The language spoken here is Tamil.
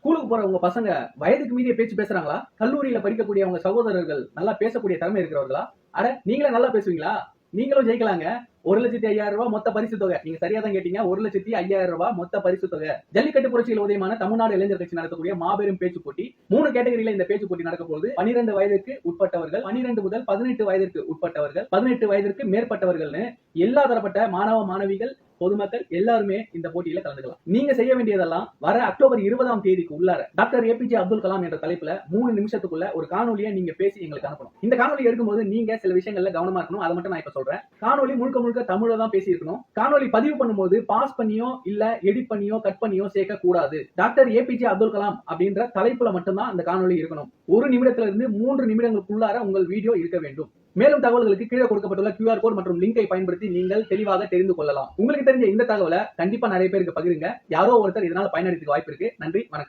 ஸ்கூலுக்கு போற உங்க பசங்க வயதுக்கு மீறிய பேச்சு பேசுறாங்களா? கல்லூரியில படிக்கக்கூடிய உங்க சகோதரர்கள் நல்லா பேசக்கூடிய திறமை இருக்கிறவர்களா? அட நீங்களே நல்லா பேசுவீங்களா? நீங்களும் ஜெயிக்கலாங்க. 1,50,000 மொத்த பரிசு தொகை. நீங்க சரியா தான் கேட்டீங்க. 1,05,000 மொத்த பரிசு தொகை. ஜல்லிக்கட்டு புரட்சியில் உதயமான தமிழ்நாடு இளைஞர் கட்சி நடத்தக்கூடிய மாபெரும் பேச்சு போட்டி. 3 கேட்டகரியில இந்த பேச்சு போட்டி நடக்க போகுது. 12 வயதுக்கு உட்பட்டவர்கள், 12 முதல் 18 வயதிற்கு உட்பட்டவர்கள், 18 வயதிற்கு மேற்பட்டவர்கள்னு எல்லா தரப்பட்ட மாணவ மாணவிகள், பொதுமக்கள் எல்லாருமே இந்த போட்டியில கலந்துக்கலாம். நீங்க செய்ய வேண்டியதெல்லாம் வர அக்டோபர் 20ஆம் தேதிக்கு உள்ளார டாக்டர் ஏபிஜே அப்துல் கலாம் என்ற தலைப்புல 3 நிமிஷத்துக்குள்ள ஒரு காணொலியை நீங்க பேசி எங்களுக்கு அனுப்பணும். இந்த காணொலி எடுக்கும்போது நீங்க சில விஷயங்கள்ல கவனமா இருக்கணும். அதை மட்டும் நான் இப்ப சொல்றேன். காணொலி முழுக்க முழுக்க தமிழ்ல தான் பேசி இருக்கணும். காணொலி பதிவு பண்ணும்போது பாஸ் பண்ணியோ இல்ல எடிட் பண்ணியோ கட் பண்ணியோ சேர்க்க கூடாது. டாக்டர் ஏபிஜே அப்துல் கலாம் அப்படின்ற தலைப்புல மட்டும்தான் அந்த காணொலி இருக்கணும். 1 நிமிடத்துல இருந்து 3 நிமிடங்களுக்குள்ளார உங்கள் வீடியோ இருக்க வேண்டும். மேலும் தகவல்களுக்கு கீழே கொடுக்கப்பட்டுள்ள QR கோட் மற்றும் லிங்கை பயன்படுத்தி நீங்கள் தெளிவாக தெரிந்து கொள்ளலாம். உங்களுக்கு தெரிஞ்ச இந்த தகவலை கண்டிப்பா நிறைய பேருக்கு பகிருங்க. யாரோ ஒருத்தர் இதனால பயனடைறதுக்கு வாய்ப்பு இருக்கு. நன்றி, வணக்கம்.